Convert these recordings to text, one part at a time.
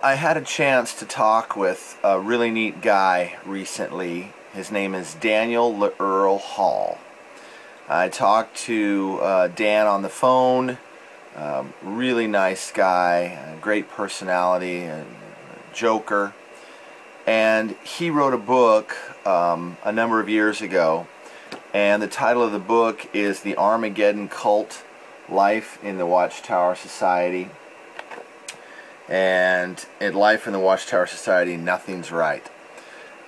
I had a chance to talk with a really neat guy recently. His name is Daniel Earl Hall. I talked to Dan on the phone. Really nice guy, great personality, a joker. And he wrote a book a number of years ago. And the title of the book is The Armageddon Cult, Life in the Watchtower Society. And in Life in the Watchtower Society, Nothing's Right.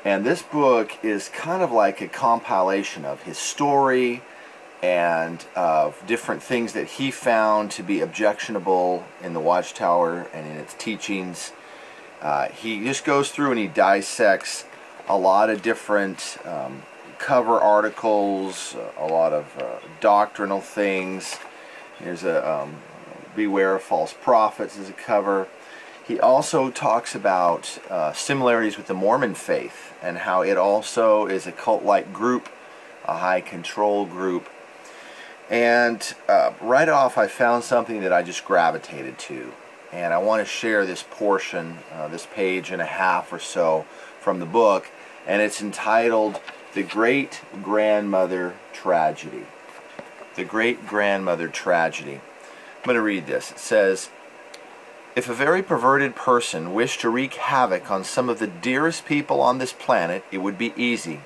And this book is kind of like a compilation of his story and of different things that he found to be objectionable in the Watchtower and in its teachings. He just goes through and he dissects a lot of different cover articles, a lot of doctrinal things. Here's a Beware of False Prophets as a cover. He also talks about similarities with the Mormon faith and how it also is a cult-like group, a high control group. And right off I found something that I just gravitated to. And I want to share this portion, this page and a half or so from the book. And it's entitled The Great Grandmother Tragedy. The Great Grandmother Tragedy. I'm going to read this. It says, "If a very perverted person wished to wreak havoc on some of the dearest people on this planet, it would be easy.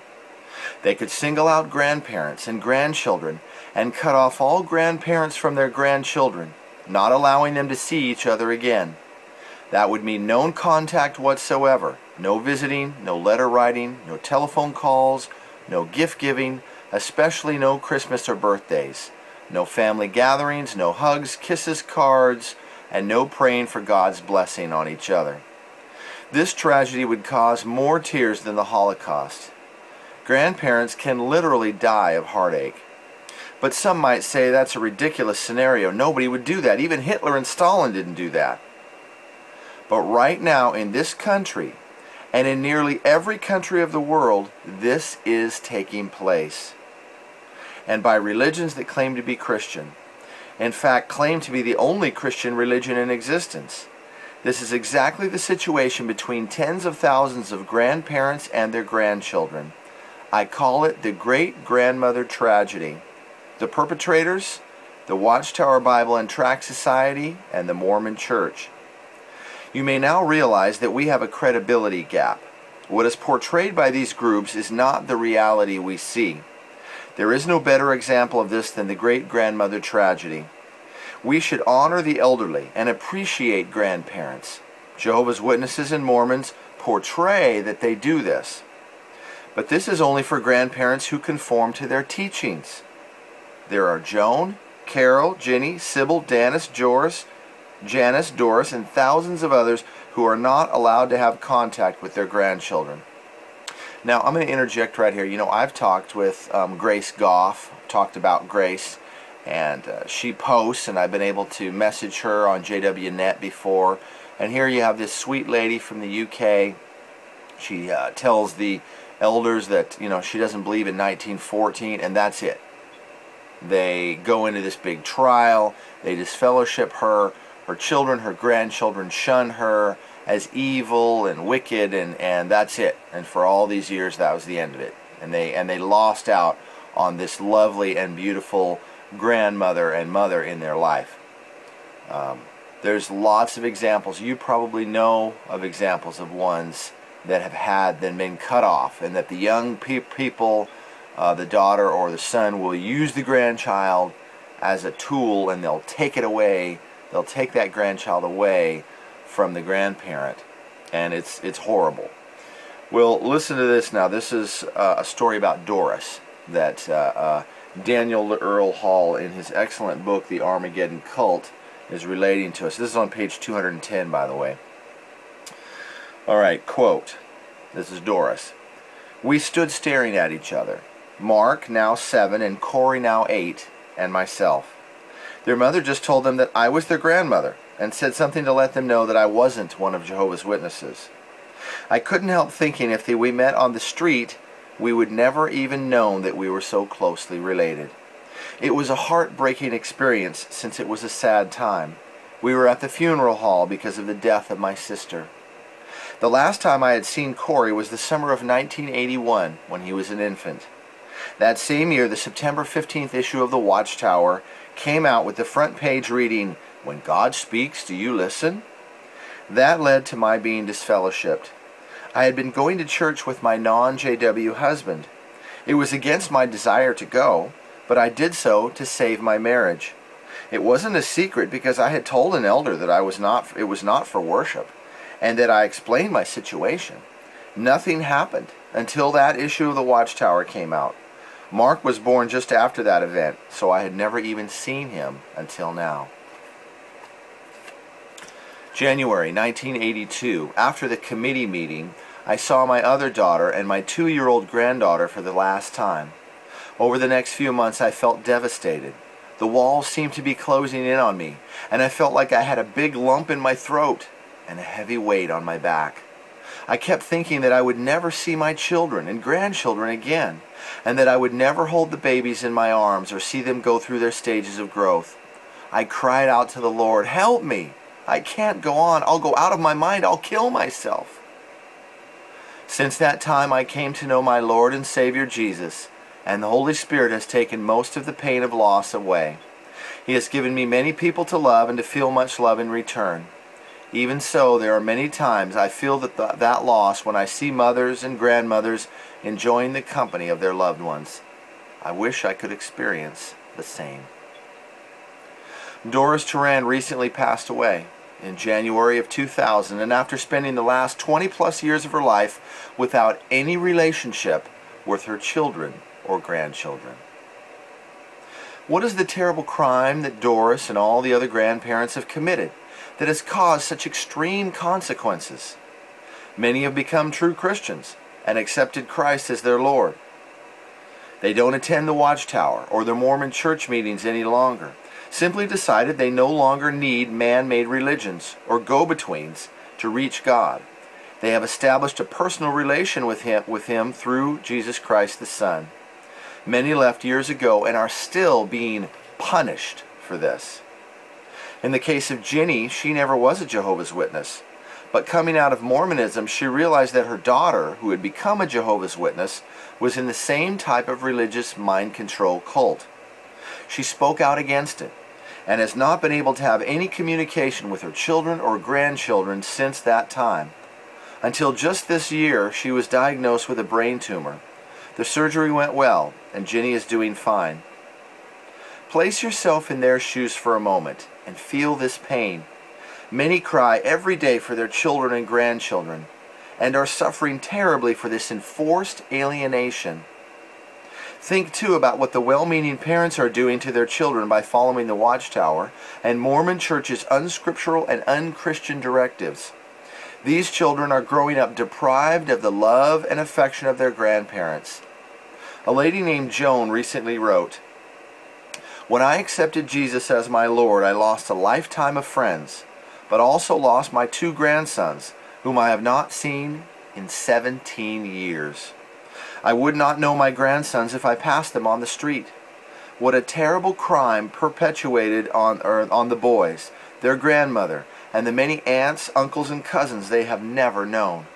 They could single out grandparents and grandchildren and cut off all grandparents from their grandchildren, not allowing them to see each other again. That would mean no contact whatsoever, no visiting, no letter writing, no telephone calls, no gift giving, especially no Christmas or birthdays, no family gatherings, no hugs, kisses, cards, and no praying for God's blessing on each other. This tragedy would cause more tears than the Holocaust. Grandparents can literally die of heartache. But some might say that's a ridiculous scenario. Nobody would do that. Even Hitler and Stalin didn't do that. But right now in this country, and in nearly every country of the world, this is taking place. And by religions that claim to be Christian. In fact, claim to be the only Christian religion in existence. This is exactly the situation between tens of thousands of grandparents and their grandchildren. I call it the Great Grandmother Tragedy. The perpetrators, the Watchtower Bible and Tract Society, and the Mormon Church. You may now realize that we have a credibility gap. What is portrayed by these groups is not the reality we see. There is no better example of this than the Great Grandmother Tragedy. We should honor the elderly and appreciate grandparents. Jehovah's Witnesses and Mormons portray that they do this. But this is only for grandparents who conform to their teachings. There are Joan, Carol, Ginny, Sybil, Janice, Doris, and thousands of others who are not allowed to have contact with their grandchildren. Now, I'm going to interject right here. You know, I've talked with Grace Goff, talked about Grace, and she posts, and I've been able to message her on JWNet before. And here you have this sweet lady from the UK. She tells the elders that, you know, she doesn't believe in 1914, and that's it. They go into this big trial. They disfellowship her. Her children, her grandchildren shun her as evil and wicked, and that's it. And for all these years, that was the end of it. And they lost out on this lovely and beautiful grandmother and mother in their life. There's lots of examples. You probably know of examples of ones that have had then been cut off, and that the young people, the daughter or the son, will use the grandchild as a tool, and they'll take it away. They'll take that grandchild away from the grandparent, and it's horrible. Well, listen to this now. This is a story about Doris that Daniel Earl Hall, in his excellent book, The Armageddon Cult, is relating to us. This is on page 210, by the way. All right, quote. This is Doris. "We stood staring at each other. Mark, now 7, and Corey, now 8, and myself. Their mother just told them that I was their grandmother, and said something to let them know that I wasn't one of Jehovah's Witnesses. I couldn't help thinking if we met on the street, we would never even known that we were so closely related. It was a heartbreaking experience, since it was a sad time. We were at the funeral hall because of the death of my sister. The last time I had seen Corey was the summer of 1981, when he was an infant. That same year, the September 15th issue of the Watchtower came out with the front page reading, "When God speaks, do you listen?" That led to my being disfellowshipped. I had been going to church with my non-JW husband. It was against my desire to go, but I did so to save my marriage. It wasn't a secret because I had told an elder that it was not for worship, and that I explained my situation. Nothing happened until that issue of the Watchtower came out. Mark was born just after that event, so I had never even seen him until now. January 1982, after the committee meeting, I saw my other daughter and my 2-year-old granddaughter for the last time. Over the next few months, I felt devastated. The walls seemed to be closing in on me, and I felt like I had a big lump in my throat and a heavy weight on my back. I kept thinking that I would never see my children and grandchildren again, and that I would never hold the babies in my arms or see them go through their stages of growth. I cried out to the Lord, "Help me! I can't go on. I'll go out of my mind. I'll kill myself." Since that time, I came to know my Lord and Savior Jesus, and the Holy Spirit has taken most of the pain of loss away. He has given me many people to love and to feel much love in return. Even so, there are many times I feel that loss when I see mothers and grandmothers enjoying the company of their loved ones. I wish I could experience the same. Doris Turan recently passed away in January of 2000, and after spending the last 20-plus years of her life without any relationship with her children or grandchildren. What is the terrible crime that Doris and all the other grandparents have committed that has caused such extreme consequences? Many have become true Christians and accepted Christ as their Lord. They don't attend the Watchtower or the Mormon church meetings any longer. Simply decided they no longer need man-made religions or go-betweens to reach God. They have established a personal relation with Him through Jesus Christ the Son. Many left years ago and are still being punished for this. In the case of Ginny, she never was a Jehovah's Witness. But coming out of Mormonism, she realized that her daughter, who had become a Jehovah's Witness, was in the same type of religious mind control cult. She spoke out against it, and has not been able to have any communication with her children or grandchildren since that time. Until just this year, she was diagnosed with a brain tumor. The surgery went well, and Ginny is doing fine. Place yourself in their shoes for a moment, and feel this pain. Many cry every day for their children and grandchildren, and are suffering terribly for this enforced alienation. Think too about what the well-meaning parents are doing to their children by following the Watchtower and Mormon Church's unscriptural and unchristian directives. These children are growing up deprived of the love and affection of their grandparents. A lady named Joan recently wrote, "When I accepted Jesus as my Lord, I lost a lifetime of friends, but also lost my 2 grandsons, whom I have not seen in 17 years. I would not know my grandsons if I passed them on the street. What a terrible crime perpetuated on the boys, their grandmother, and the many aunts, uncles, and cousins they have never known."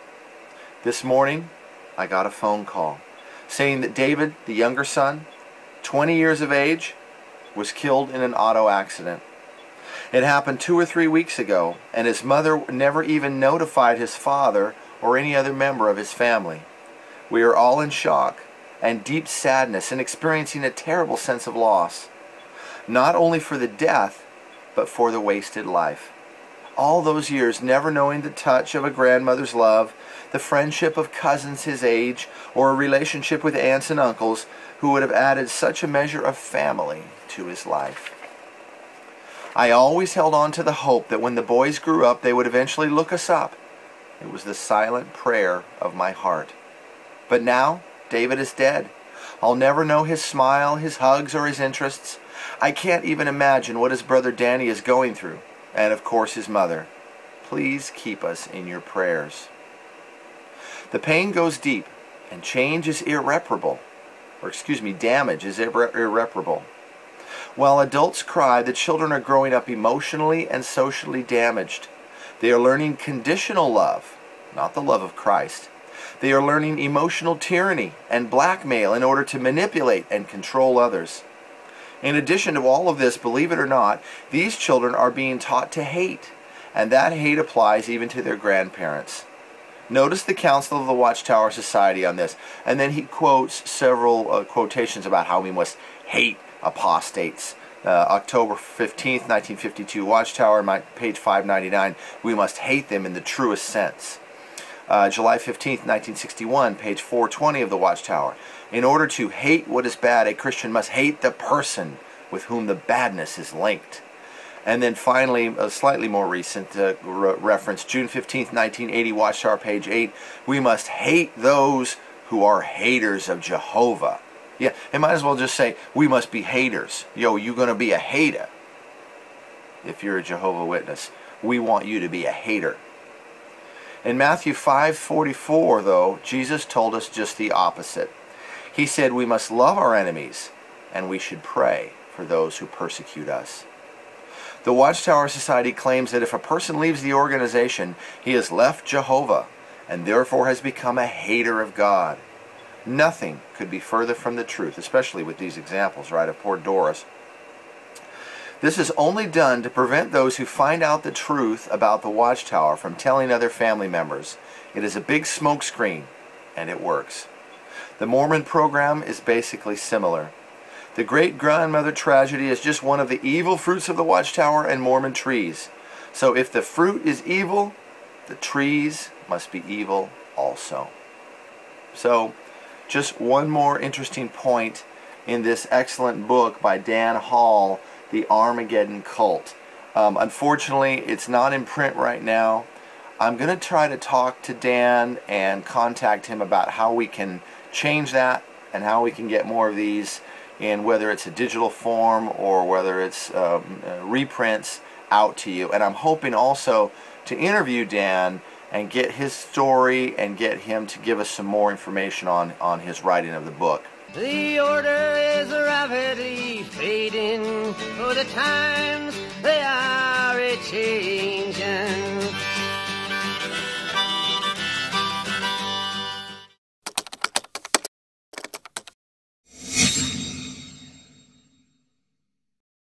This morning, I got a phone call saying that David, the younger son, 20 years of age, was killed in an auto accident. It happened 2 or 3 weeks ago, and his mother never even notified his father or any other member of his family. We are all in shock and deep sadness and experiencing a terrible sense of loss, not only for the death, but for the wasted life. All those years never knowing the touch of a grandmother's love, the friendship of cousins his age, or a relationship with aunts and uncles who would have added such a measure of family to his life. I always held on to the hope that when the boys grew up, they would eventually look us up. It was the silent prayer of my heart. But now, David is dead. I'll never know his smile, his hugs, or his interests. I can't even imagine what his brother Danny is going through, and of course his mother. Please keep us in your prayers. The pain goes deep, and change is irreparable. Damage is irreparable. While adults cry, the children are growing up emotionally and socially damaged. They are learning conditional love not the love of Christ. They are learning emotional tyranny and blackmail in order to manipulate and control others. In addition to all of this, believe it or not, these children are being taught to hate, and that hate applies even to their grandparents. Notice the Council of the Watchtower Society on this, and then he quotes several quotations about how we must hate apostates. October 15th, 1952, Watchtower, page 599, we must hate them in the truest sense. July 15th, 1961, page 420 of the Watchtower. In order to hate what is bad, a Christian must hate the person with whom the badness is linked. And then finally, a slightly more recent reference, June 15th, 1980, Watchtower, page 8, we must hate those who are haters of Jehovah. Yeah, it might as well just say, we must be haters. Yo, you're going to be a hater. If you're a Jehovah Witness, we want you to be a hater. In Matthew 5:44, though, Jesus told us just the opposite. He said we must love our enemies, and we should pray for those who persecute us. The Watchtower Society claims that if a person leaves the organization, he has left Jehovah, and therefore has become a hater of God. Nothing could be further from the truth, especially with these examples, right, of poor Doris. This is only done to prevent those who find out the truth about the Watchtower from telling other family members. It is a big smokescreen, and it works. The Mormon program is basically similar. The great-grandmother tragedy is just one of the evil fruits of the Watchtower and Mormon trees. So if the fruit is evil, the trees must be evil also. So, just one more interesting point in this excellent book by Dan Hall, The Armageddon Cult. Unfortunately, it's not in print right now. I'm going to try to talk to Dan and contact him about how we can change that and how we can get more of these in, whether it's a digital form or whether it's reprints, out to you. And I'm hoping also to interview Dan and get his story and get him to give us some more information on his writing of the book. The order is rapidly fading, for the times they are a-changing.